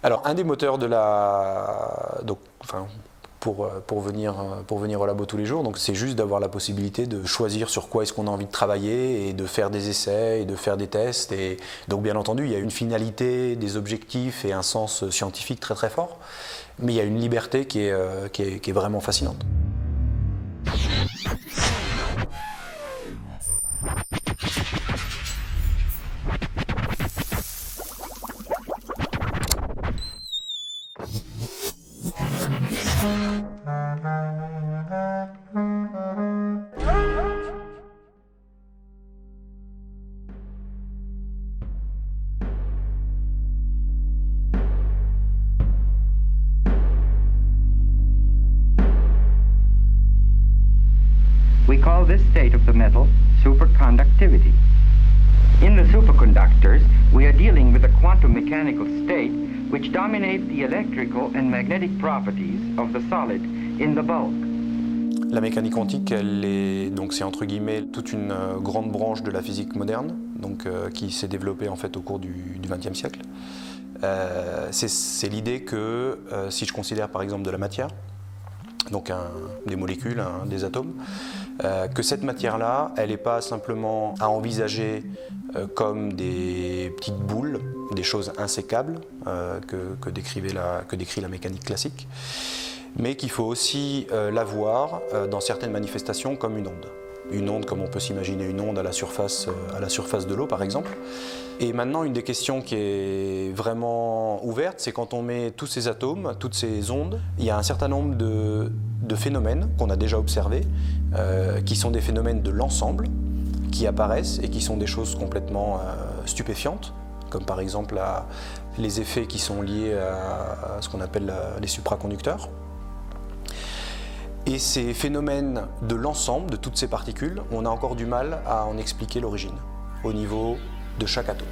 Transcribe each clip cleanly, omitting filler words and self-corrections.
Alors, un des moteurs de la... Donc, enfin, pour venir au labo tous les jours, donc c'est juste d'avoir la possibilité de choisir sur quoi est-ce qu'on a envie de travailler et de faire des essais et de faire des tests. Et donc, bien entendu, il y a une finalité, des objectifs et un sens scientifique très très fort, mais il y a une liberté qui est vraiment fascinante. We call this state of the metal superconductivity. In the superconductors, we are dealing with a quantum mechanical state which dominates the electrical and magnetic properties of the solid in the bulk. La mécanique quantique, donc c'est entre guillemets toute une grande branche de la physique moderne, donc, qui s'est développée en fait au cours du XXe siècle. C'est l'idée que si je considère par exemple de la matière, donc des molécules, des atomes, que cette matière-là, elle n'est pas simplement à envisager comme des petites boules, des choses insécables que décrit la mécanique classique, mais qu'il faut aussi la voir dans certaines manifestations comme une onde. Une onde comme on peut s'imaginer une onde à la surface de l'eau par exemple. Et maintenant une des questions qui est vraiment ouverte, c'est quand on met tous ces atomes, toutes ces ondes, il y a un certain nombre de phénomènes qu'on a déjà observés, qui sont des phénomènes de l'ensemble, qui apparaissent et qui sont des choses complètement stupéfiantes, comme par exemple les effets qui sont liés à ce qu'on appelle les supraconducteurs. Et ces phénomènes de l'ensemble, de toutes ces particules, on a encore du mal à en expliquer l'origine, au niveau de chaque atome.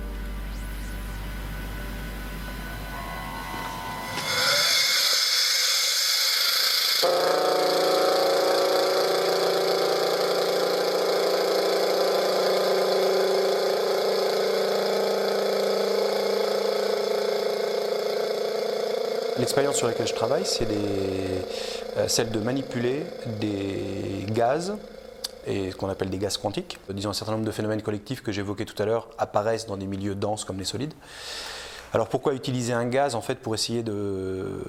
L'expérience sur laquelle je travaille, c'est celle de manipuler des gaz, et ce qu'on appelle des gaz quantiques. Disons, un certain nombre de phénomènes collectifs que j'évoquais tout à l'heure apparaissent dans des milieux denses comme les solides. Alors pourquoi utiliser un gaz en fait pour essayer de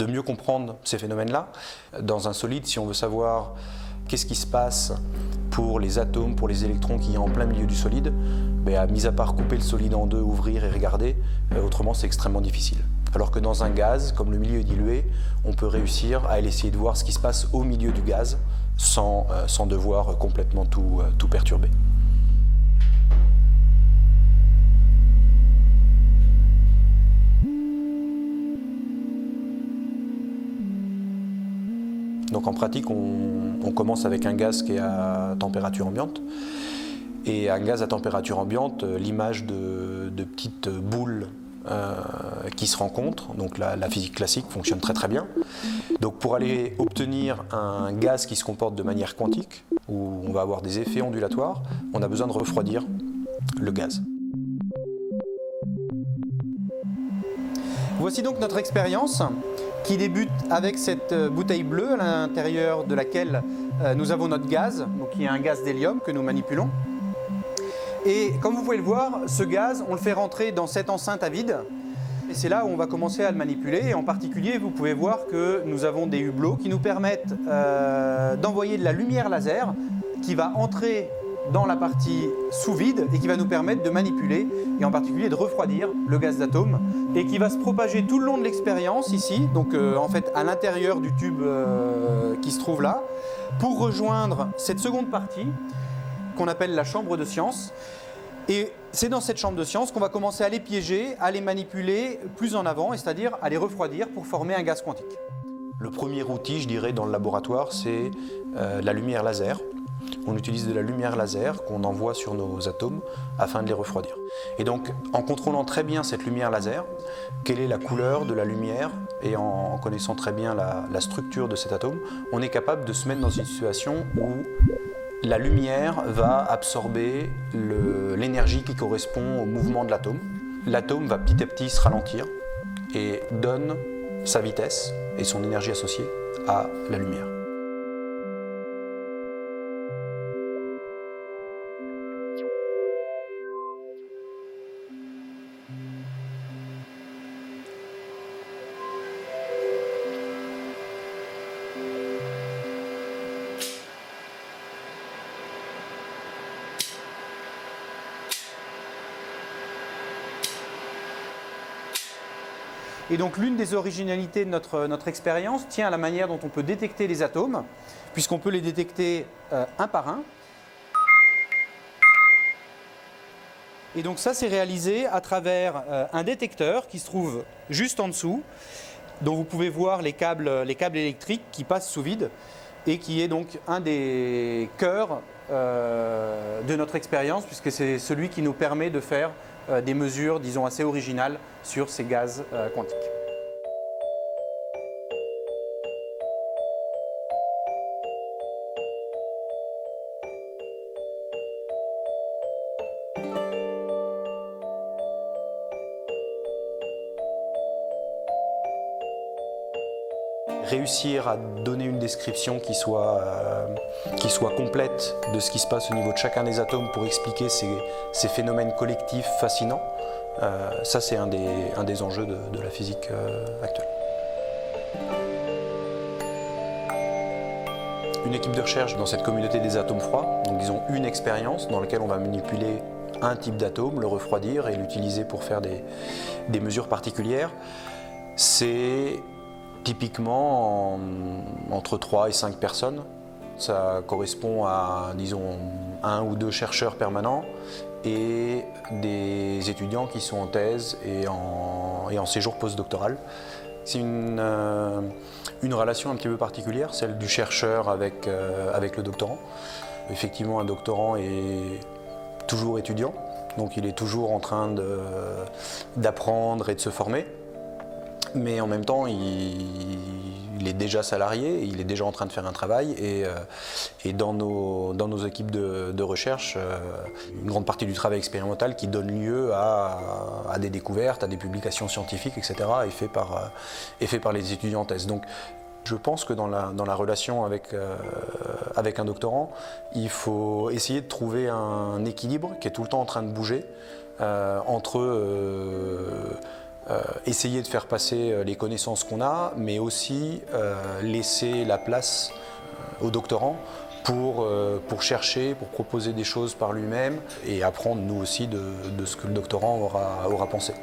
mieux comprendre ces phénomènes-là? Dans un solide, si on veut savoir qu'est-ce qui se passe pour les atomes, pour les électrons qui sont en plein milieu du solide, mis à part couper le solide en deux, ouvrir et regarder, autrement c'est extrêmement difficile. Alors que dans un gaz, comme le milieu est dilué, on peut réussir à essayer de voir ce qui se passe au milieu du gaz sans devoir complètement tout perturber. Donc en pratique, on commence avec un gaz qui est à température ambiante. Et un gaz à température ambiante, l'image de petites boules qui se rencontrent, donc la physique classique fonctionne très très bien. Donc pour aller obtenir un gaz qui se comporte de manière quantique, où on va avoir des effets ondulatoires, on a besoin de refroidir le gaz. Voici donc notre expérience qui débute avec cette bouteille bleue à l'intérieur de laquelle nous avons notre gaz, donc qui est un gaz d'hélium que nous manipulons. Et comme vous pouvez le voir, ce gaz, on le fait rentrer dans cette enceinte à vide. Et c'est là où on va commencer à le manipuler. Et en particulier, vous pouvez voir que nous avons des hublots qui nous permettent d'envoyer de la lumière laser qui va entrer dans la partie sous vide et qui va nous permettre de manipuler et en particulier de refroidir le gaz d'atome et qui va se propager tout le long de l'expérience ici, donc en fait à l'intérieur du tube qui se trouve là, pour rejoindre cette seconde partie qu'on appelle la chambre de science. Et c'est dans cette chambre de science qu'on va commencer à les piéger, à les manipuler plus en avant, c'est-à-dire à les refroidir pour former un gaz quantique. Le premier outil, je dirais, dans le laboratoire, c'est la lumière laser. On utilise de la lumière laser qu'on envoie sur nos atomes afin de les refroidir. Et donc, en contrôlant très bien cette lumière laser, quelle est la couleur de la lumière et en connaissant très bien la structure de cet atome, on est capable de se mettre dans une situation où la lumière va absorber l'énergie qui correspond au mouvement de l'atome. L'atome va petit à petit se ralentir et donne sa vitesse et son énergie associée à la lumière. Et donc l'une des originalités de notre expérience tient à la manière dont on peut détecter les atomes, puisqu'on peut les détecter un par un. Et donc ça, c'est réalisé à travers un détecteur qui se trouve juste en dessous, dont vous pouvez voir les câbles électriques qui passent sous vide, et qui est donc un des cœurs de notre expérience, puisque c'est celui qui nous permet de faire des mesures, disons, assez originales sur ces gaz quantiques. Réussir à donner une description qui soit complète de ce qui se passe au niveau de chacun des atomes pour expliquer ces phénomènes collectifs fascinants, ça c'est un des enjeux de la physique actuelle. Une équipe de recherche dans cette communauté des atomes froids, donc disons une expérience dans laquelle on va manipuler un type d'atome, le refroidir et l'utiliser pour faire des mesures particulières, c'est typiquement entre 3 et 5 personnes. Ça correspond à, disons, 1 ou 2 chercheurs permanents et des étudiants qui sont en thèse et en séjour postdoctoral. C'est une relation un petit peu particulière, celle du chercheur avec le doctorant. Effectivement, un doctorant est toujours étudiant, donc il est toujours en train d'apprendre et de se former. Mais en même temps, il est déjà salarié, il est déjà en train de faire un travail et dans nos équipes de recherche, une grande partie du travail expérimental qui donne lieu à des découvertes, à des publications scientifiques, etc. est fait par les étudiants en thèse. Donc, je pense que dans la relation avec un doctorant, il faut essayer de trouver un équilibre qui est tout le temps en train de bouger entre essayer de faire passer les connaissances qu'on a, mais aussi laisser la place au doctorant pour chercher, pour proposer des choses par lui-même et apprendre nous aussi de ce que le doctorant aura pensé.